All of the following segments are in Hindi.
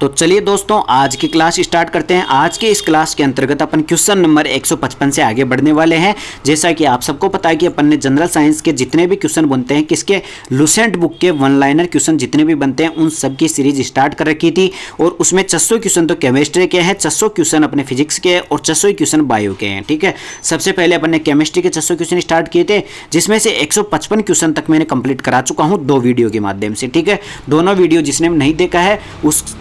तो चलिए दोस्तों आज की क्लास स्टार्ट करते हैं। आज के इस क्लास के अंतर्गत अपन क्वेश्चन नंबर 155 से आगे बढ़ने वाले हैं। जैसा कि आप सबको पता है कि अपन ने जनरल साइंस के जितने भी क्वेश्चन बनते हैं, किसके लुसेंट बुक के वन लाइनर क्वेश्चन जितने भी बनते हैं, उन सब की सीरीज स्टार्ट कर रखी थी। और उसमें 600 क्वेश्चन तो केमिस्ट्री के हैं, 600 क्वेश्चन अपने फिजिक्स के और 600 क्वेश्चन बायो के हैं। ठीक है, सबसे पहले अपन ने केमिस्ट्री के 600 क्वेश्चन स्टार्ट किए थे, जिसमें से 155 क्वेश्चन तक मैंने कंप्लीट करा चुका हूँ 2 वीडियो के माध्यम से। ठीक है, दोनों वीडियो जिसने नहीं देखा है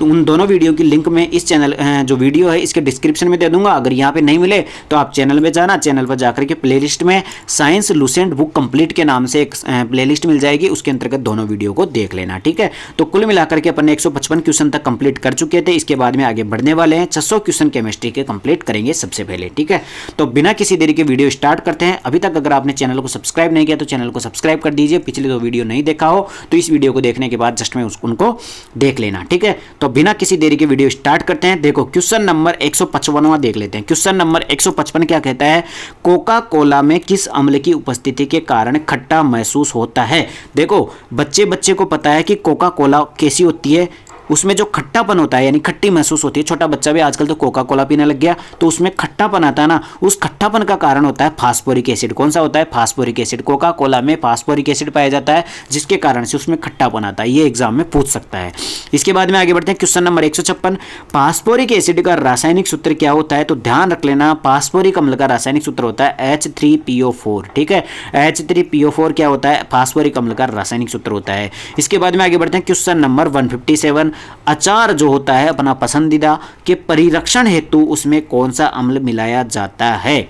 उन दोनों वीडियो की लिंक मैं इस चैनल जो वीडियो है इसके डिस्क्रिप्शन में दे दूंगा। अगर यहाँ पे नहीं मिले तो आप चैनल में जाना, चैनल पर जाकर के प्लेलिस्ट में साइंस लुसेंट बुक कंप्लीट के नाम से एक प्लेलिस्ट मिल जाएगी, उसके अंतर्गत दोनों वीडियो को देख लेना। ठीक है, तो कुल मिलाकर के अपन ने 155 क्वेश्चन तक कंप्लीट कर चुके थे। इसके बाद में आगे बढ़ने वाले हैं, 600 क्वेश्चन केमिस्ट्री के कंप्लीट करेंगे सबसे पहले। ठीक है, तो बिना किसी देरी के वीडियो स्टार्ट करते हैं। अभी तक अगर आपने चैनल को सब्सक्राइब नहीं किया तो चैनल को सब्सक्राइब कर दीजिए। पिछले 2 वीडियो नहीं देखा हो तो इस वीडियो को देखने के बाद जस्ट में उनको देख लेना। ठीक है, तो बिना किसी देरी के वीडियो स्टार्ट करते हैं। देखो क्वेश्चन नंबर 155वां देख लेते हैं। क्वेश्चन नंबर 155 क्या कहता है, कोका कोला में किस अम्ल की उपस्थिति के कारण खट्टा महसूस होता है। देखो बच्चे को पता है कि कोका कोला कैसी होती है, उसमें जो खट्टापन होता है यानी खट्टी महसूस होती है। छोटा बच्चा भी आजकल तो कोका कोला पीने लग गया, तो उसमें खट्टापन आता है ना, उस खट्टापन का कारण होता है फास्फोरिक एसिड। कौन सा होता है? Phosphoric acid. कोका कोला में फास्फोरिक एसिड पाया जाता है, जिसके कारण से उसमें खट्टापन आता है। ये एग्जाम में पूछ सकता है। इसके बाद में आगे बढ़ते हैं। क्वेश्चन नंबर 156, फास्फोरिक एसिड का रासायनिक सूत्र क्या होता है? तो ध्यान रख लेना, फास्फोरिक अम्ल का रासायनिक सूत्र होता है H3PO4। ठीक है, H3PO4 क्या होता है? फास्फोरिक अम्ल का रासायनिक सूत्र होता है। इसके बाद में आगे बढ़ते हैं। क्वेश्चन नंबर 157, अचार जो होता है अपना पसंदीदा के परिरक्षण हेतु उसमें कौन सा अम्ल मिलाया जाता है?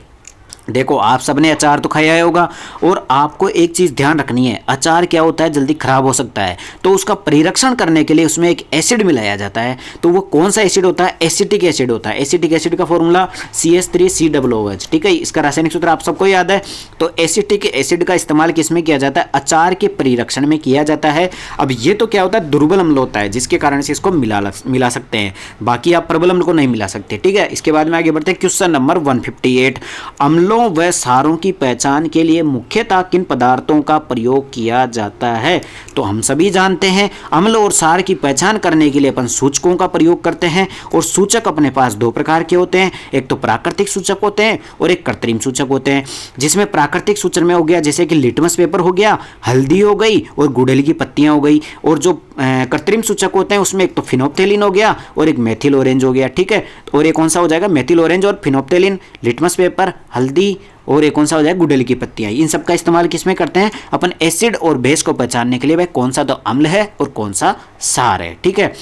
देखो आप सबने अचार तो खाया होगा और आपको एक चीज़ ध्यान रखनी है, अचार क्या होता है? जल्दी खराब हो सकता है, तो उसका परिरक्षण करने के लिए उसमें एक एसिड मिलाया जाता है। तो वो कौन सा एसिड होता है? एसिटिक एसिड होता है। एसिटिक एसिड का फॉर्मूला CH3COOH। ठीक है, इसका रासायनिक सूत्र आप सबको याद है। तो एसिटिक एसिड का इस्तेमाल किसमें किया जाता है? अचार के परिरक्षण में किया जाता है। अब ये तो क्या होता है? दुर्बल अम्ल होता है, जिसके कारण से इसको मिला सकते हैं, बाकी आप प्रबल अम्ल को नहीं मिला सकते। ठीक है, इसके बाद में आगे बढ़ते हैं। क्वेश्चन नंबर 158, अम्लों व सारों की पहचान के लिए मुख्यतः किन पदार्थों का प्रयोग किया जाता है? तो हम सभी जानते हैं अम्ल और सार की पहचान करने के लिए अपन सूचकों का प्रयोग करते हैं। और सूचक अपने पास 2 प्रकार के होते हैं, एक तो प्राकृतिक सूचक होते हैं और एक कृत्रिम सूचक होते हैं। जिसमें प्राकृतिक सूचक में हो गया जैसे कि लिटमस पेपर हो गया, हल्दी हो गई और गुड़हल की पत्तियां हो गई। और जो कृत्रिम सूचक होते हैं उसमें एक तो फिनोप्थेलिन हो गया और एक मेथिल ऑरेंज हो गया। ठीक है, और एक कौन सा हो जाएगा? मेथिल ऑरेंज और फिनोप्थेलिन, लिटमस पेपर, हल्दी और एक कौन सा हो जाएगा? गुड़हल की पत्तियां। इन सब का इस्तेमाल किसमें करते हैं? अपन एसिड और बेस को पहचानने के लिए, भाई कौन सा तो अम्ल है और कौन सा सार है। ठीक है,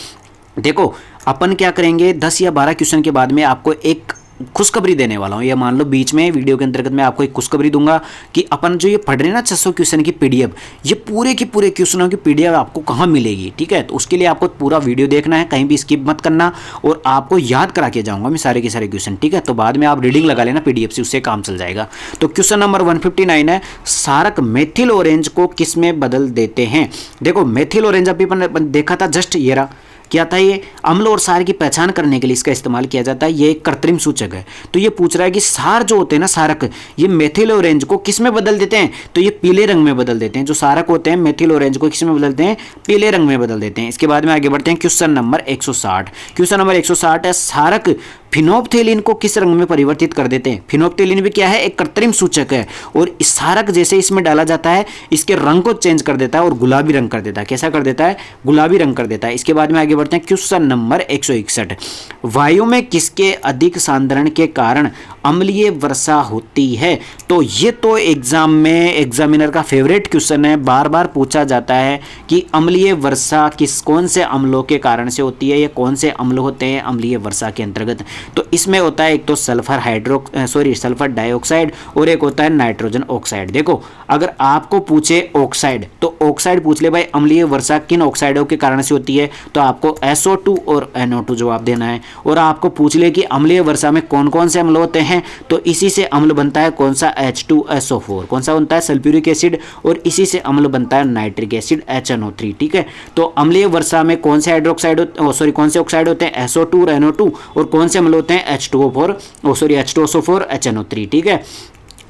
देखो अपन क्या करेंगे, 10 या 12 क्वेश्चन के बाद में आपको एक खुशखबरी देने वाला हूँ। ये मान लो बीच में वीडियो के अंतर्गत मैं आपको एक खुशखबरी दूंगा कि अपन जो ये पढ़ रहे हैं ना 600 क्वेश्चन की PDF, ये पूरे की पूरे क्वेश्चनों की PDF आपको कहाँ मिलेगी? ठीक है, तो उसके लिए आपको पूरा वीडियो देखना है, कहीं भी स्किप मत करना, और आपको याद करा के जाऊँगा मैं सारे के सारे क्वेश्चन। ठीक है, तो बाद में आप रीडिंग लगा लेना PDF से, उससे काम चल जाएगा। तो क्वेश्चन नंबर 159 है, सारक मेथिल ऑरेंज को किस में बदल देते हैं? देखो मेथिल ऑरेंज अभी अपन देखा था, जस्ट ये रहा। क्या था ये? अम्ल और सार की पहचान करने के लिए इसका इस्तेमाल किया जाता है। ये एक कृत्रिम सूचक है। तो ये पूछ रहा है कि सार जो होते हैं ना, सारक, ये मेथिल ऑरेंज को किस में बदल देते हैं? तो ये पीले रंग में बदल देते हैं। जो सारक होते हैं मेथिल ऑरेंज को किस में बदलते हैं? पीले रंग में बदल देते हैं। इसके बाद में आगे बढ़ते हैं। Question number 160। क्वेश्चन नंबर 160 है, सारक फिनोप्थेलिन को किस रंग में परिवर्तित कर देते हैं? फिनोप्थेलिन भी क्या है? एक कृत्रिम सूचक है, और इस सारक जैसे इसमें डाला जाता है इसके रंग को चेंज कर देता है और गुलाबी रंग कर देता है। कैसा कर देता है? गुलाबी रंग कर देता है। इसके बाद में आगे बढ़ते हैं। क्वेश्चन नंबर 161, वायु में किसके अधिक सांद्रण के कारण अम्लीय वर्षा होती है? तो ये तो एग्जाम में एग्जामिनर का फेवरेट क्वेश्चन है, बार बार पूछा जाता है कि अम्लीय वर्षा कौन से अम्लों के कारण से होती है, या कौन से अम्ल होते हैं अम्लीय वर्षा के अंतर्गत? तो इसमें होता है एक तो सल्फर डाइऑक्साइड और एक होता है नाइट्रोजन ऑक्साइड। देखो अगर आपको पूछे ऑक्साइड, तो ऑक्साइड पूछ ले भाई अम्लीय वर्षा किन ऑक्साइडों के कारण से होती है, तो आपको SO2 और NO2 जवाब देना है। और आपको पूछ ले कि अम्लीय वर्षा में कौन कौन से अम्ल होते हैं, तो इसी से अम्ल बनता है कौन सा? H2SO4। कौन सा बनता है? Sulphuric acid. और इसी से अम्ल बनता है नाइट्रिक एसिड HNO3। ठीक है, तो अम्लीय वर्षा में कौन से हाइड्रोक्साइड कौन से ऑक्साइड होते हैं? SO2 और NO2। और कौन से अम्ल होते हैं? H2SO4 HNO3। ठीक है,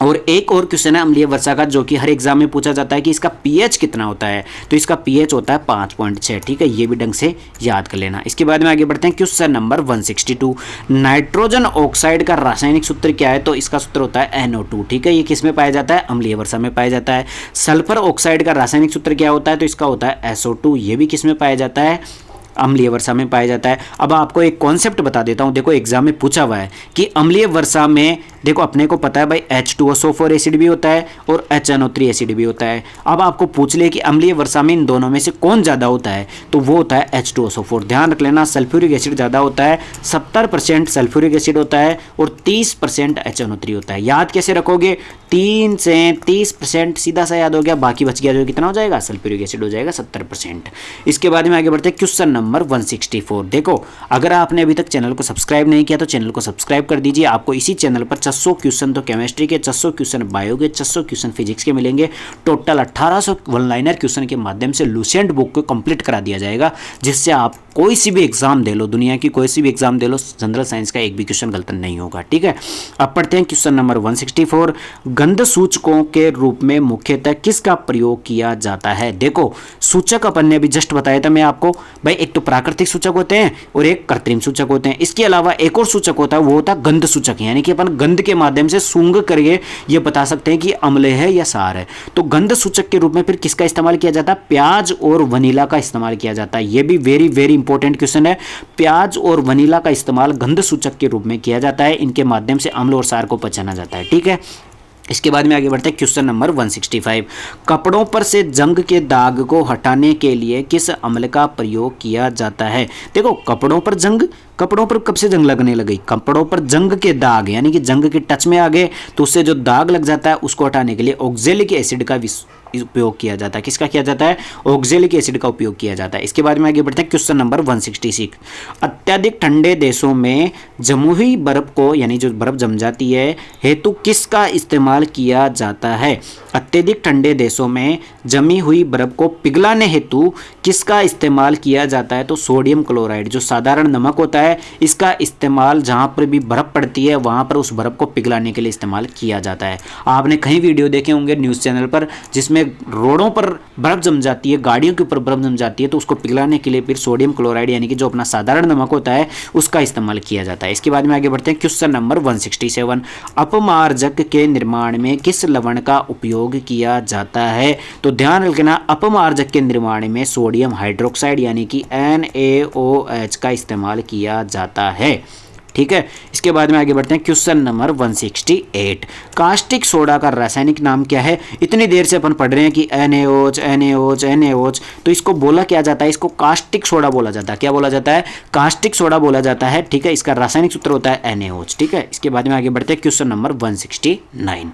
और एक और क्वेश्चन है अम्लीय वर्षा का, जो कि हर एग्जाम में पूछा जाता है कि इसका पीएच कितना होता है। तो इसका पीएच होता है 5.6। ठीक है, ये भी ढंग से याद कर लेना। इसके बाद में आगे बढ़ते हैं क्वेश्चन नंबर 162। नाइट्रोजन ऑक्साइड का रासायनिक सूत्र क्या है? तो इसका सूत्र होता है NO2। ठीक है, ये किस में पाया जाता है? अम्लीय वर्षा में पाया जाता है। सल्फर ऑक्साइड का रासायनिक सूत्र क्या होता है? तो इसका होता है SO2। ये भी किस में पाया जाता है? अम्लीय वर्षा में पाया जाता है। अब आपको एक कॉन्सेप्ट बता देता हूं, देखो एग्जाम में पूछा हुआ है कि अम्लीय वर्षा में देखो अपने को पता है भाई H2SO4 एसिड भी होता है और HNO3 एसिड भी होता है। अब आपको पूछ ले कि अम्लीय वर्षा में इन दोनों में से कौन ज़्यादा होता है, तो वो होता है H2SO4। ध्यान रख लेना, सल्फ्यूरिक एसिड ज़्यादा होता है, 70% सल्फ्यूरिक एसिड होता है और 30% HNO3 होता है। याद कैसे रखोगे? 3 से 30% सीधा सा याद हो गया, बाकी बच गया जो कितना हो जाएगा? सल्फ्यूरिक एसिड हो जाएगा 70%। इसके बाद में आगे बढ़ते हैं क्वेश्चन नंबर 164। देखो अगर आपने अभी तक चैनल को सब्सक्राइब नहीं किया तो चैनल को सब्सक्राइब कर दीजिए। आपको इसी चैनल पर 600 क्वेश्चन तो केमिस्ट्री के, 600 क्वेश्चन बायो के, 600 क्वेश्चन फिजिक्स के मिलेंगे। टोटल 1800 वन लाइनर क्वेश्चन के माध्यम से लुसेंट बुक को कंप्लीट करा दिया जाएगा, जिससे आप कोई सी भी एग्जाम दे लो, दुनिया की कोई सी भी एग्जाम दे लो, जनरल साइंस का एक भी क्वेश्चन गलत नहीं होगा। ठीक है, अब पढ़ते हैं क्वेश्चन नंबर 164। गंध सूचकों के रूप में मुख्यतः किसका प्रयोग किया जाता है? देखो सूचक अपन ने अभी जस्ट बताया था मैं आपको भाई, एक तो प्राकृतिक सूचक होते हैं और एक कृत्रिम सूचक होते हैं। इसके अलावा एक और सूचक होता है, वो होता है गंध सूचक, यानी कि अपन गंध के माध्यम से सूंघ करके ये बता सकते हैं कि अम्ल है या सार है। तो गंध सूचक के रूप में फिर किसका इस्तेमाल किया जाता है? प्याज और वनीला का इस्तेमाल किया जाता है। ये भी वेरी वेरी इंपॉर्टेंट क्वेश्चन है। प्याज और वनीला का इस्तेमाल गंध सूचक के रूप में किया जाता है, इनके माध्यम से अम्ल और सार को पहचाना जाता है। ठीक है, इसके बाद में आगे बढ़ते हैं क्वेश्चन नंबर 165। कपड़ों पर से जंग के दाग को हटाने के लिए किस अम्ल का प्रयोग किया जाता है? देखो कपड़ों पर जंग, कपड़ों पर कब से जंग लगने लगी? कपड़ों पर जंग के दाग, यानी कि जंग के टच में आ गए तो उससे जो दाग लग जाता है उसको हटाने के लिए ऑक्जेलिक एसिड का उपयोग किया जाता है। किसका किया जाता है? ऑक्जेलिक एसिड का उपयोग किया जाता है। इसके बाद में आगे बढ़ते हैं क्वेश्चन नंबर 166। अत्यधिक ठंडे देशों में जमी हुई बर्फ को, यानी जो बर्फ जम जाती है, हेतु किसका इस्तेमाल किया जाता है? अत्यधिक ठंडे देशों में जमी हुई बर्फ को पिघलाने हेतु किसका इस्तेमाल किया जाता है? तो सोडियम क्लोराइड, जो साधारण नमक होता है, इसका इस्तेमाल जहां पर भी बर्फ पड़ती है वहां पर उस बर्फ को पिघलाने के लिए इस्तेमाल किया जाता है। आपने कहीं वीडियो देखे होंगे न्यूज़ चैनल पर जिसमें रोडों पर बर्फ जम जाती है, गाड़ियों के ऊपर बर्फ जम जाती है, तो उसको पिघलाने के लिए फिर सोडियम क्लोराइड, यानी कि जो अपना साधारण नमक होता है, उसका इस्तेमाल किया जाता है। इसके बाद में आगे बढ़ते हैं क्वेश्चन नंबर 167। अपमार्जक के निर्माण में किस लवण का उपयोग किया जाता है? तो ध्यान रखना, अपमार्जक के निर्माण में सोडियम हाइड्रोक्साइड यानी कि NaOH का इस्तेमाल किया जाता है। ठीक है, इसके बाद में आगे बढ़ते हैं क्वेश्चन नंबर 168। कास्टिक सोडा का रासायनिक नाम क्या है? इतनी देर से अपन पढ़ रहे हैं कि NaOH NaOH NaOH, तो इसको बोला क्या जाता है? इसको कास्टिक सोडा बोला जाता है। क्या बोला जाता है? कास्टिक सोडा बोला जाता है। ठीक है, इसका रासायनिक सूत्र होता है NaOH। ठीक है, इसके बाद में आगे बढ़ते हैं क्वेश्चन नंबर 169।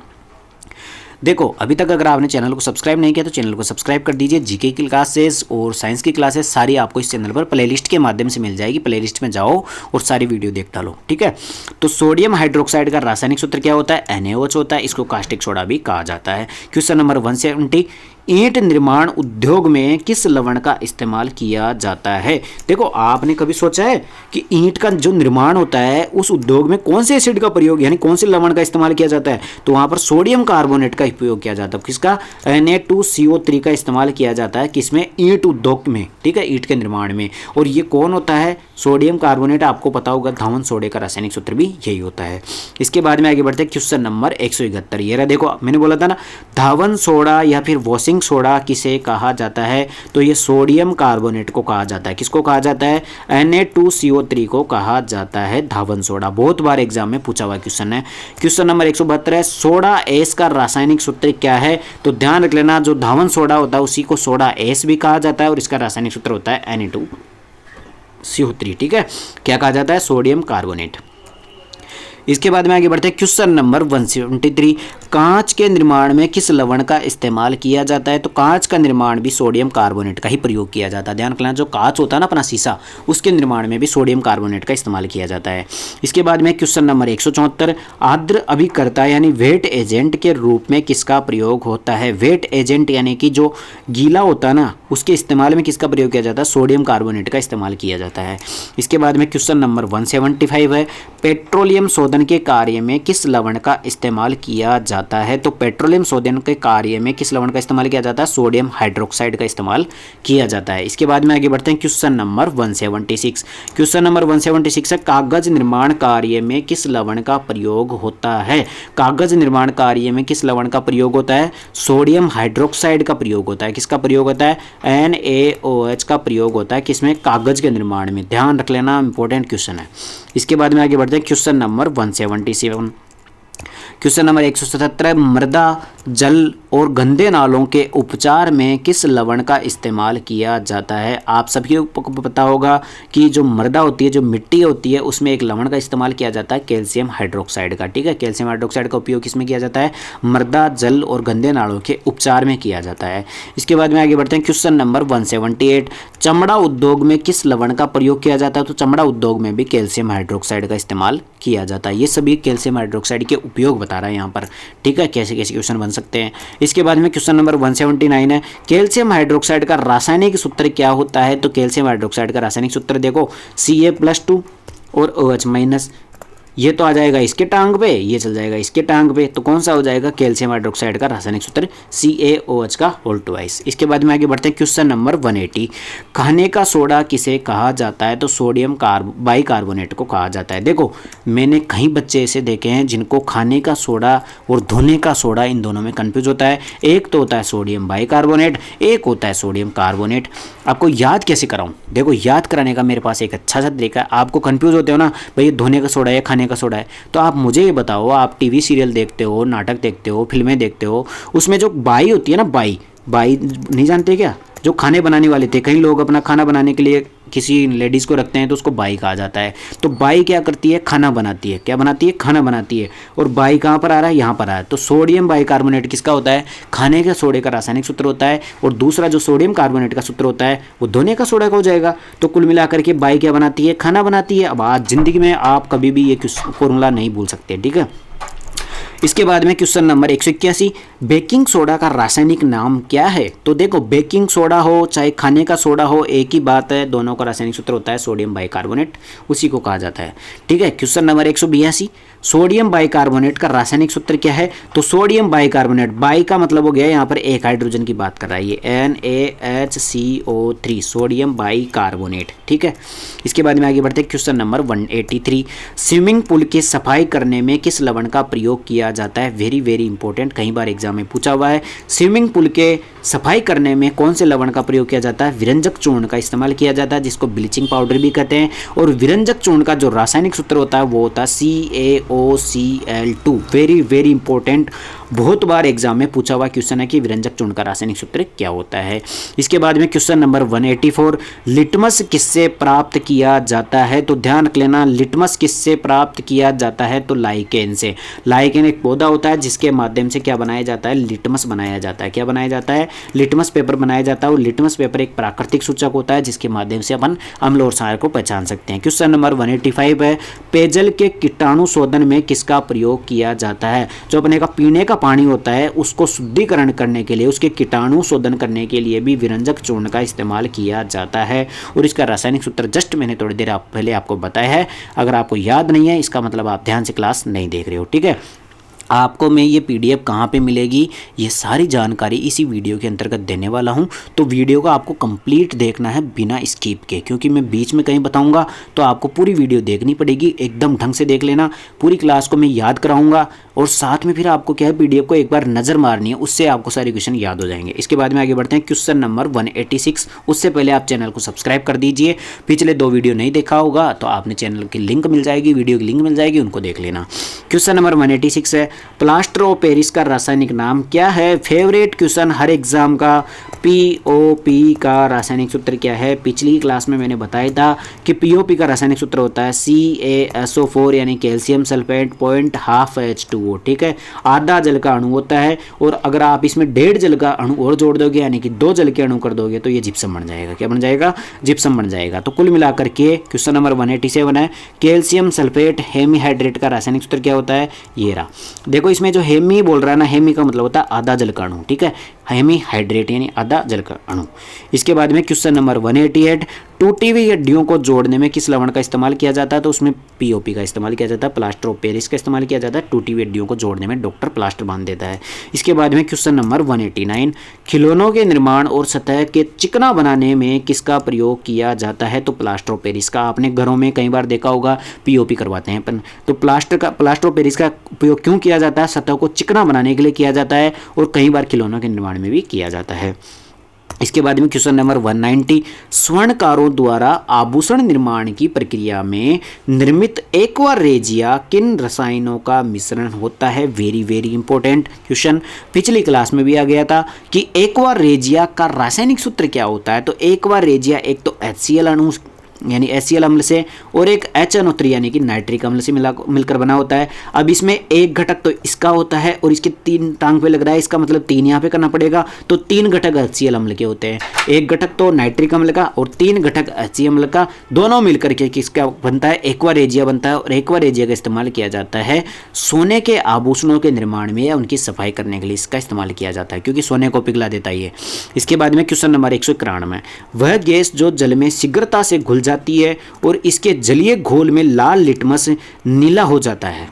देखो अभी तक अगर आपने चैनल को सब्सक्राइब नहीं किया तो चैनल को सब्सक्राइब कर दीजिए। जीके की क्लासेस और साइंस की क्लासेस सारी आपको इस चैनल पर प्लेलिस्ट के माध्यम से मिल जाएगी। प्लेलिस्ट में जाओ और सारी वीडियो देख डालो। ठीक है, तो सोडियम हाइड्रोक्साइड का रासायनिक सूत्र क्या होता है? NaOH होता है। इसको कास्टिक सोडा भी कहा जाता है। Question number 170। ईंट निर्माण उद्योग में किस लवण का इस्तेमाल किया जाता है? देखो आपने कभी सोचा है कि ईंट का जो निर्माण होता है उस उद्योग में कौन से एसिड का प्रयोग, यानी कौन से लवण का इस्तेमाल किया जाता है? तो वहां पर सोडियम कार्बोनेट का उपयोग किया जाता है। किसका? Na2CO3 का इस्तेमाल किया जाता है। किसमें? ईंट उद्योग में। ठीक है, ईंट के निर्माण में। और ये कौन होता है? Sodium carbonate. आपको पता होगा धावन सोडे का रासायनिक सूत्र भी यही होता है। इसके बाद में आगे बढ़ते हैं क्वेश्चन नंबर 171। ये रहा, देखो मैंने बोला था ना, धावन सोडा या फिर वॉशिंग सोडा किसे कहा जाता है? तो ये सोडियम कार्बोनेट को कहा जाता है। किसको कहा जाता है? Na2CO3 को कहा जाता है धावन सोडा। बहुत बार एग्जाम में पूछा हुआ क्वेश्चन है। क्वेश्चन नंबर 172 है, सोडा एस का रासायनिक सूत्र क्या है? तो ध्यान रख लेना, जो धावन सोडा होता है उसी को सोडा एस भी कहा जाता है और इसका रासायनिक सूत्र होता है Na2CO3। ठीक है, क्या कहा जाता है? Sodium carbonate. इसके बाद में आगे बढ़ते हैं क्वेश्चन नंबर 173। कांच के निर्माण में किस लवण का इस्तेमाल किया जाता है? तो कांच का निर्माण भी सोडियम कार्बोनेट का ही प्रयोग किया जाता है। ध्यान रखना, जो कांच होता है ना अपना शीशा, उसके निर्माण में भी सोडियम कार्बोनेट का इस्तेमाल किया जाता है। इसके बाद में क्वेश्चन नंबर 174। आर्द्र अभिकर्ता यानी वेट एजेंट के रूप में किसका प्रयोग होता है? वेट एजेंट यानी कि जो गीला होता है ना, उसके इस्तेमाल में किसका प्रयोग किया जाता है? सोडियम कार्बोनेट का इस्तेमाल किया जाता है। इसके बाद में क्वेश्चन नंबर 175 है, पेट्रोलियम शोधन शोधन के कार्य में किस लवण का इस्तेमाल किया जाता है? तो पेट्रोलियम शोधन के कार्य में किस लवण का इस्तेमाल किया जाता है? सोडियम हाइड्रोक्साइड का इस्तेमाल किया जाता है। इसके बाद में आगे बढ़ते हैं क्वेश्चन नंबर 176। क्वेश्चन नंबर 176 है, कागज निर्माण कार्य में किस लवण का प्रयोग होता है? कागज निर्माण कार्य में किस लवण का प्रयोग होता है? सोडियम हाइड्रोक्साइड का प्रयोग होता है। किसका प्रयोग होता है? NaOH का प्रयोग होता है। किसमें? कागज के निर्माण में। ध्यान रख लेना, इंपॉर्टेंट क्वेश्चन है। इसके बाद में आगे बढ़ते हैं क्वेश्चन नंबर 177। क्वेश्चन नंबर 177, मृदा जल और गंदे नालों के उपचार में किस लवण का इस्तेमाल किया जाता है? आप सभी को पता होगा कि जो मृदा होती है, जो मिट्टी होती है, उसमें एक लवण का इस्तेमाल किया जाता है, कैल्शियम हाइड्रोक्साइड का। ठीक है, कैल्शियम हाइड्रोक्साइड का उपयोग किसमें किया जाता है? मृदा जल और गंदे नालों के उपचार में किया जाता है। इसके बाद में आगे बढ़ते हैं क्वेश्चन नंबर 178, चमड़ा उद्योग में किस लवण का प्रयोग किया जाता है? तो चमड़ा उद्योग में भी कैल्शियम हाइड्रोक्साइड का इस्तेमाल किया जाता है। ये सभी कैल्शियम हाइड्रोक्साइड के उपयोग बता रहा है यहाँ पर। ठीक है, कैसे कैसे क्वेश्चन बन सकते हैं। इसके बाद में क्वेश्चन नंबर 179 है, कैल्शियम हाइड्रोक्साइड का रासायनिक सूत्र क्या होता है? तो कैल्शियम हाइड्रोक्साइड का रासायनिक सूत्र देखो, Ca+2 और OH-। ये तो आ जाएगा इसके टांग पे, ये चल जाएगा इसके टांग पे, तो कौन सा हो जाएगा? कैल्शियम हाइड्रोक्साइड का रासायनिक सूत्र CaOH का होल ट्वाइस। इसके बाद में आगे बढ़ते हैं क्वेश्चन नंबर 180, खाने का सोडा किसे कहा जाता है? तो सोडियम बाइकार्बोनेट को कहा जाता है। देखो, मैंने कई बच्चे ऐसे देखे हैं जिनको खाने का सोडा और धोने का सोडा, इन दोनों में कंफ्यूज होता है। एक तो होता है सोडियम बाइकार्बोनेट, एक होता है सोडियम कार्बोनेट। आपको याद कैसे कराऊं? देखो, याद कराने का मेरे पास एक अच्छा सा तरीका है। आपको कंफ्यूज होते हो ना, भाई धोने का सोडा है, खाने का सोडा है, तो आप मुझे ये बताओ, आप टीवी सीरियल देखते हो, नाटक देखते हो, फिल्में देखते हो, उसमें जो बाई होती है ना, बाई नहीं जानते क्या? जो खाने बनाने वाले थे, कई लोग अपना खाना बनाने के लिए किसी लेडीज़ को रखते हैं तो उसको बाई कहा जाता है। तो बाई क्या करती है? खाना बनाती है। क्या बनाती है? खाना बनाती है। और बाई कहाँ पर आ रहा है? यहाँ पर आ रहा है। तो सोडियम बाइकार्बोनेट किसका होता है? खाने के सोडे का रासायनिक सूत्र होता है। और दूसरा जो सोडियम कार्बोनेट का सूत्र होता है वो धोने का सोडा का हो जाएगा। तो कुल मिलाकर के बाई क्या बनाती है? खाना बनाती है। अब आज जिंदगी में आप कभी भी ये फॉर्मूला नहीं भूल सकते। ठीक है, इसके बाद में क्वेश्चन नंबर 181, बेकिंग सोडा का रासायनिक नाम क्या है? तो देखो, बेकिंग सोडा हो चाहे खाने का सोडा हो, एक ही बात है, दोनों का रासायनिक सूत्र होता है सोडियम बाइकार्बोनेट, उसी को कहा जाता है। ठीक है, क्वेश्चन नंबर 182, सोडियम बाइकार्बोनेट का रासायनिक सूत्र क्या है? तो सोडियम बाइकार्बोनेट, बाई का मतलब हो गया यहाँ पर एक हाइड्रोजन की बात कर रहा है, ये NaHCO3, सोडियम बाइकार्बोनेट। ठीक है, इसके बाद में आगे बढ़ते हैं क्वेश्चन नंबर 183, स्विमिंग पूल की सफाई करने में किस लवण का प्रयोग किया जाता है? वेरी वेरी इंपॉर्टेंट, कई बार एग्जाम में पूछा हुआ है। स्विमिंग पूल के सफाई करने में कौन से लवण का प्रयोग किया जाता है? विरंजक चूर्ण का इस्तेमाल किया जाता है, जिसको ब्लीचिंग पाउडर भी कहते हैं। और विरंजक चूर्ण का जो रासायनिक सूत्र होता है वो होता है CaOCl2। वेरी वेरी इंपॉर्टेंट, बहुत बार एग्जाम में पूछा हुआ क्वेश्चन है कि विरंजक चूर्ण का रासायनिक सूत्र क्या होता है। इसके बाद में क्वेश्चन नंबर 184, लिटमस किससे प्राप्त किया जाता है? तो ध्यान रख लेना, लिटमस किससे प्राप्त किया जाता है? तो लाइकेन से। लाइकेन एक पौधा होता है जिसके माध्यम से क्या बनाया जाता है? लिटमस बनाया जाता है। क्या बनाया जाता है? लिटमस पेपर बनाया जाता है। और लिटमस पेपर एक प्राकृतिक सूचक होता है जिसके माध्यम से अपन अम्ल और क्षार को पहचान सकते हैं। क्वेश्चन नंबर 185 है, पेयजल के कीटाणु शोधन में किसका प्रयोग किया जाता है? जो अपने का पीने का पानी होता है उसको शुद्धिकरण करने के लिए, उसके कीटाणु शोधन करने के लिए भी विरंजक चूर्ण का इस्तेमाल किया जाता है। और इसका रासायनिक सूत्र जस्ट मैंने थोड़ी देर पहले आपको बताया है। अगर आपको याद नहीं है, इसका मतलब आप ध्यान से क्लास नहीं देख रहे हो। ठीक है, आपको मैं ये PDF कहाँ पे मिलेगी, ये सारी जानकारी इसी वीडियो के अंतर्गत देने वाला हूँ। तो वीडियो को आपको कंप्लीट देखना है बिना स्किप के, क्योंकि मैं बीच में कहीं बताऊँगा तो आपको पूरी वीडियो देखनी पड़ेगी। एकदम ढंग से देख लेना, पूरी क्लास को मैं याद कराऊँगा और साथ में फिर आपको क्या है, PDF को एक बार नज़र मारनी है, उससे आपको सारे क्वेश्चन याद हो जाएंगे। इसके बाद में आगे बढ़ते हैं क्वेश्चन नंबर 186। उससे पहले आप चैनल को सब्सक्राइब कर दीजिए। पिछले 2 वीडियो नहीं देखा होगा तो आपने चैनल की लिंक मिल जाएगी, वीडियो की लिंक मिल जाएगी, उनको देख लेना। क्वेश्चन नंबर 186 है, प्लास्टर ऑफ पेरिस का रासायनिक नाम क्या है? फेवरेट क्वेश्चन हर एग्जाम का। POP का रासायनिक सूत्र क्या है? पिछली क्लास में मैंने बताया था कि POP का रासायनिक सूत्र होता है CaSO4 यानी कैल्शियम सल्फेट 0.5 H2O। ठीक है, आधा जल का अणु होता है और अगर आप इसमें 1.5 जल का अणु और जोड़ दोगे यानी कि 2 जल के अणु कर दोगे तो ये जिप्सम बन जाएगा। क्या बन जाएगा? जिप्सम बन जाएगा। तो कुल मिलाकर के क्वेश्चन नंबर 187 है, कैल्शियम सल्फेट हेमीहाइड्रेट का रासायनिक सूत्र क्या होता है? ये रहा। देखो इसमें जो हेमी बोल रहा है ना, हेमी का मतलब होता है आधा जल का अणु, ठीक है, हेमी हाइड्रेट यानी आधा जल का अणु। इसके बाद में क्वेश्चन नंबर 188, टूटी हुई हड्डियों को जोड़ने में किस लवण का इस्तेमाल किया जाता है? तो उसमें पीओपी का इस्तेमाल किया जाता है, प्लास्टर ऑफ पेरिस का इस्तेमाल किया जाता है। टूटी हुई हड्डियों को जोड़ने में डॉक्टर प्लास्टर बांध देता है। इसके बाद में क्वेश्चन नंबर 189, खिलौनों के निर्माण और सतह के चिकना बनाने में किसका प्रयोग किया जाता है? तो प्लास्टर ऑफ पेरिस का। आपने घरों में कई बार देखा होगा पीओपी करवाते हैं अपन, तो प्लास्टर ऑफ पेरिस का उपयोग क्यों किया जाता है? सतह को चिकना बनाने के लिए किया जाता है और कई बार खिलौनों के निर्माण में भी किया जाता है। इसके बाद में क्वेश्चन नंबर 190, स्वर्णकारों द्वारा आभूषण निर्माण की प्रक्रिया में निर्मित एक्वा रेजिया किन रसायनों का मिश्रण होता है? वेरी वेरी इंपॉर्टेंट क्वेश्चन, पिछली क्लास में भी आ गया था कि एक्वा रेजिया का रासायनिक सूत्र क्या होता है? तो एक्वा रेजिया एक तो HCl अणु यानी HCl अम्ल से और एक HNO3 यानी कि नाइट्रिक अम्ल से मिलकर बना होता है। अब इसमें एक घटक तो इसका होता है और इसके 3 टांग पे लग रहा है, इसका मतलब 3 यहाँ पे करना पड़ेगा, तो 3 घटक HCl अम्ल के होते हैं, एक घटक तो नाइट्रिक अम्ल का और 3 घटक HCl अम्ल का, दोनों मिलकर के किसका बनता है? एक्वा रेजिया बनता है। और एक्वा रेजिया का इस्तेमाल किया जाता है सोने के आभूषणों के निर्माण में या उनकी सफाई करने के लिए इसका इस्तेमाल किया जाता है, क्योंकि सोने को पिघला देता है ये। इसके बाद में क्वेश्चन नंबर 191, वह गैस जो जल में शीघ्रता से घुल जाती है और इसके जलीय घोल में लाल लिटमस नीला हो जाता है।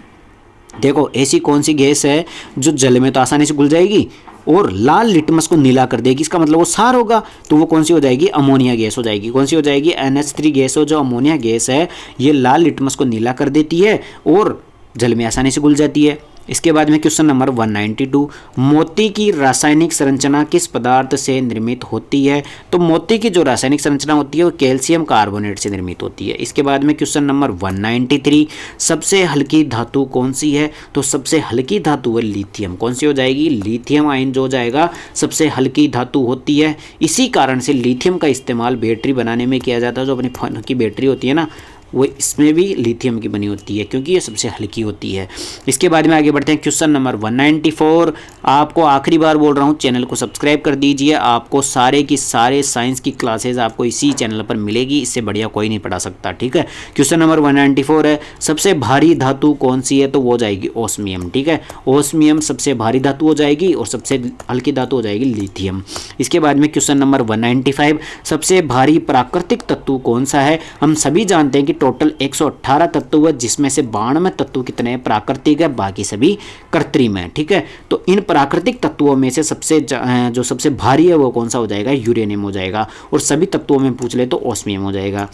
देखो ऐसी कौन सी गैस है जो जल में तो आसानी से घुल जाएगी और लाल लिटमस को नीला कर देगी? इसका मतलब वो सार होगा, तो वो कौन सी हो जाएगी? अमोनिया गैस हो जाएगी। कौन सी हो जाएगी? NH3 गैस हो, जो अमोनिया गैस है ये लाल लिटमस को नीला कर देती है और जल में आसानी से घुल जाती है। इसके बाद में क्वेश्चन नंबर 192, मोती की रासायनिक संरचना किस पदार्थ से निर्मित होती है? तो मोती की जो रासायनिक संरचना होती है वो कैल्शियम कार्बोनेट से निर्मित होती है। इसके बाद में क्वेश्चन नंबर 193, सबसे हल्की धातु कौन सी है? तो सबसे हल्की धातु है लिथियम। कौन सी हो जाएगी? लिथियम आयन जो जाएगा सबसे हल्की धातु होती है। इसी कारण से लिथियम का इस्तेमाल बैटरी बनाने में किया जाता है। जो अपनी फोन की बैटरी होती है ना, वो इसमें भी लिथियम की बनी होती है क्योंकि ये सबसे हल्की होती है। इसके बाद में आगे बढ़ते हैं क्वेश्चन नंबर 194। आपको आखिरी बार बोल रहा हूँ, चैनल को सब्सक्राइब कर दीजिए। आपको सारे की सारे साइंस की क्लासेज आपको इसी चैनल पर मिलेगी, इससे बढ़िया कोई नहीं पढ़ा सकता, ठीक है। क्वेश्चन नंबर 194 है, सबसे भारी धातु कौन सी है? तो वो जाएगी ओस्मियम, ठीक है। ओस्मियम सबसे भारी धातु हो जाएगी और सबसे हल्की धातु हो जाएगी लिथियम। इसके बाद में क्वेश्चन नंबर 195, सबसे भारी प्राकृतिक तत्व कौन सा है? हम सभी जानते हैं कि टोटल 118 तत्व है, जिसमें से 92 तत्व कितने प्राकृतिक है, बाकी सभी कृत्रिम है, ठीक है। तो इन प्राकृतिक तत्वों में से जो सबसे भारी है वो कौन सा हो जाएगा? यूरेनियम हो जाएगा। और सभी तत्वों में पूछ ले तो ओस्मियम हो जाएगा।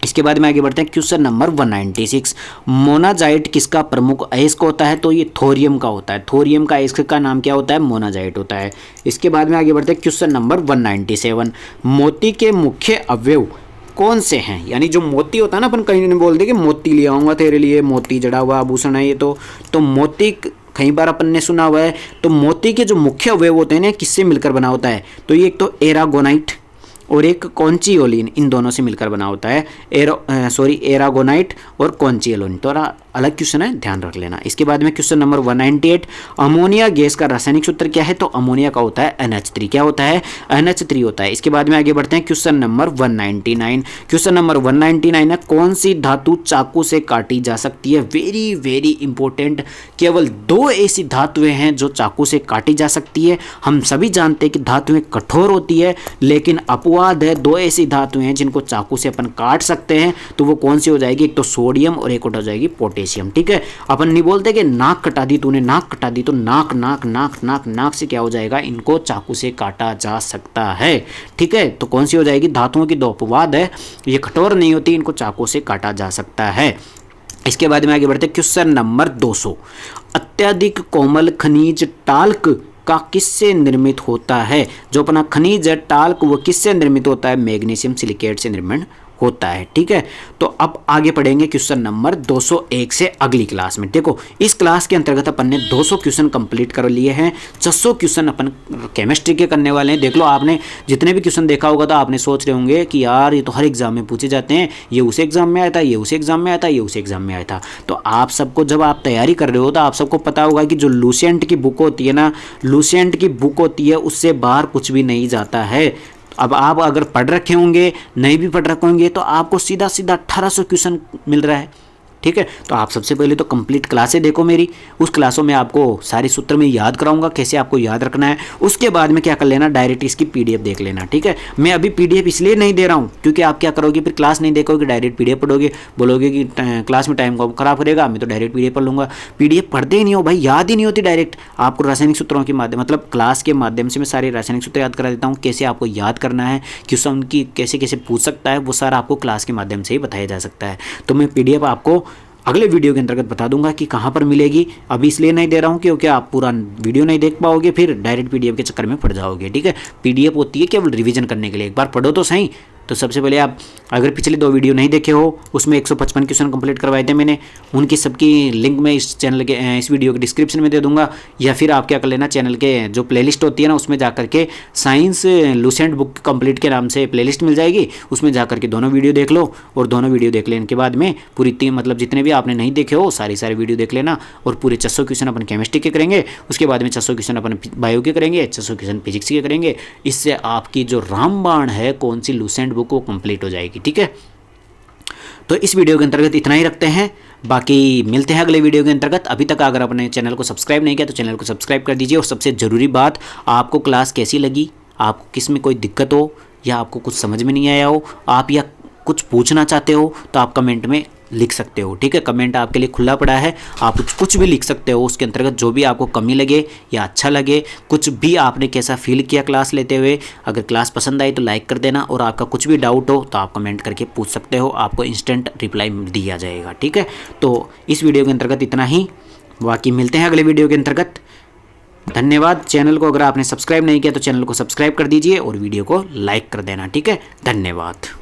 इसके बाद में आगे बढ़ते हैं क्वेश्चन नंबर 196, मोनाजाइट किसका प्रमुख अयस्क होता है? तो ये थोरियम का होता है। थोरियम का अयस्क का नाम क्या होता है? मोनाजाइट होता है। इसके बाद में आगे बढ़ते हैं क्वेश्चन नंबर 197, मोती के मुख्य अवयव कौन से हैं? यानी जो मोती होता है ना, अपन कहीं नहीं बोलते कि मोती ले आऊँगा तेरे लिए, मोती जड़ा हुआ आभूषण है ये, तो मोती कई बार अपन ने सुना हुआ है। तो मोती के जो मुख्य अवयव होते हैं ना, किससे मिलकर बना होता है? तो ये एक तो एरागोनाइट और एक कॉन्चियोलिन, इन दोनों से मिलकर बना होता है। एरागोनाइट और कॉन्चियोलिन। तो अलग क्वेश्चन है, ध्यान रख लेना। इसके बाद में क्वेश्चन नंबर 198, अमोनिया गैस का रासायनिक सूत्र क्या है? तो अमोनिया का होता है NH3। क्या होता है? NH3 होता है। इसके बाद में आगे बढ़ते हैं क्वेश्चन नंबर 199। क्वेश्चन नंबर 199 है, कौन सी धातु चाकू से काटी जा सकती है? वेरी वेरी इंपॉर्टेंट, केवल 2 ऐसी धातुएं हैं जो चाकू से काटी जा सकती है। हम सभी जानते हैं कि धातुएं कठोर होती है, लेकिन अपवाद है, 2 ऐसी धातुएं हैं जिनको चाकू से अपन काट सकते हैं। तो वो कौन सी हो जाएगी? एक तो सोडियम और एक हो जाएगी पोटेशियम, ठीक है। अपन नहीं बोलते कि नाक कटा दी तूने, नाक कटा दी, तो नाक नाक नाक नाक नाक से क्या हो जाएगा? इनको चाकू से काटा जा सकता है, ठीक है। तो कौन सी हो जाएगी? धातुओं की 2 अपवाद है, ये कठोर नहीं होती, इनको चाकू से काटा जा सकता है। इसके बाद में आगे बढ़ते हैं क्वेश्चन नंबर 200, अत्यधिक कोमल खनिज टाल्क का किससे निर्मित होता है? जो अपना खनिज है टाल्क, वो किससे निर्मित होता है? मैग्नीशियम सिलिकेट से निर्मित होता है, ठीक है। तो अब आगे पढ़ेंगे क्वेश्चन नंबर 201 से अगली क्लास में। देखो इस क्लास के अंतर्गत अपन ने 200 क्वेश्चन कंप्लीट कर लिए हैं। 600 क्वेश्चन अपन केमिस्ट्री के करने वाले हैं। देख लो, आपने जितने भी क्वेश्चन देखा होगा तो आपने सोच रहे होंगे कि यार ये तो हर एग्जाम में पूछे जाते हैं, ये उस एग्जाम में आया था, ये उस एग्जाम में आया था, ये उस एग्जाम में आया था। तो आप सबको जब आप तैयारी कर रहे हो तो आप सबको पता होगा कि जो लूसेंट की बुक होती है ना, लूसेंट की बुक होती है, उससे बाहर कुछ भी नहीं जाता है। अब आप अगर पढ़ रखे होंगे, नहीं भी पढ़ रखे होंगे, तो आपको सीधा सीधा 1800 क्वेश्चन मिल रहा है। ठीक है। तो आप सबसे पहले तो कंप्लीट क्लासें देखो मेरी, उस क्लासों में आपको सारे सूत्र में याद कराऊंगा कैसे आपको याद रखना है। उसके बाद में क्या कर लेना, डायरेक्ट इसकी पीडीएफ देख लेना, ठीक है। मैं अभी पीडीएफ इसलिए नहीं दे रहा हूँ क्योंकि आप क्या करोगे, फिर क्लास नहीं देखोगे, डायरेक्ट पीडीएफ पढ़ोगे, बोलोगे कि क्लास में टाइम खराब करेगा, मैं तो डायरेक्ट पीडीएफ पढ़ लूँगा। पीडीएफ पढ़ते ही नहीं हो भाई, याद ही नहीं होती डायरेक्ट। आपको रासायनिक सूत्रों के माध्यम मतलब क्लास के माध्यम से मैं सारे रासायनिक सूत्र याद करा देता हूँ, कैसे आपको याद करना है, क्वेश्चन की कैसे कैसे पूछ सकता है, वो सारा आपको क्लास के माध्यम से ही बताया जा सकता है। तो मैं पीडीएफ आपको अगले वीडियो के अंतर्गत बता दूंगा कि कहाँ पर मिलेगी। अभी इसलिए नहीं दे रहा हूँ क्योंकि आप पूरा वीडियो नहीं देख पाओगे, फिर डायरेक्ट पीडीएफ के चक्कर में पड़ जाओगे, ठीक है। पीडीएफ होती है केवल रिवीजन करने के लिए, एक बार पढ़ो तो सही। तो सबसे पहले आप अगर पिछले 2 वीडियो नहीं देखे हो, उसमें 155 क्वेश्चन कंप्लीट करवाए थे मैंने, उनकी सबकी लिंक मैं इस चैनल के इस वीडियो के डिस्क्रिप्शन में दे दूंगा। या फिर आप क्या कर लेना, चैनल के जो प्लेलिस्ट होती है ना, उसमें जाकर के साइंस लुसेंट बुक कंप्लीट के नाम से प्लेलिस्ट मिल जाएगी, उसमें जाकर के दोनों वीडियो देख लो। और दोनों वीडियो देख लेने के बाद में पूरी मतलब जितने भी आपने नहीं देखे हो सारे वीडियो देख लेना। और पूरे 600 क्वेश्चन अपन केमिस्ट्री के करेंगे, उसके बाद में 600 क्वेश्चन अपन बायो के करेंगे, 600 क्वेश्चन फिजिक्स के करेंगे। इससे आपकी जो रामबाण है कौन सी लुसेंट बुक वो कंप्लीट हो जाएगी, ठीक है। तो इस वीडियो के अंतर्गत इतना ही रखते हैं, बाकी मिलते हैं अगले वीडियो के अंतर्गत। अभी तक अगर अपने चैनल को सब्सक्राइब नहीं किया तो चैनल को सब्सक्राइब कर दीजिए। और सबसे ज़रूरी बात, आपको क्लास कैसी लगी, आपको किस में कोई दिक्कत हो या आपको कुछ समझ में नहीं आया हो, आप या कुछ पूछना चाहते हो तो आप कमेंट में लिख सकते हो, ठीक है। कमेंट आपके लिए खुला पड़ा है, आप कुछ भी लिख सकते हो उसके अंतर्गत, जो भी आपको कमी लगे या अच्छा लगे, कुछ भी आपने कैसा फील किया क्लास लेते हुए। अगर क्लास पसंद आई तो लाइक कर देना, और आपका कुछ भी डाउट हो तो आप कमेंट करके पूछ सकते हो, आपको इंस्टेंट रिप्लाई दिया जाएगा, ठीक है। तो इस वीडियो के अंतर्गत इतना ही, बाकी मिलते हैं अगले वीडियो के अंतर्गत। धन्यवाद। चैनल को अगर आपने सब्सक्राइब नहीं किया तो चैनल को सब्सक्राइब कर दीजिए और वीडियो को लाइक कर देना, ठीक है। धन्यवाद।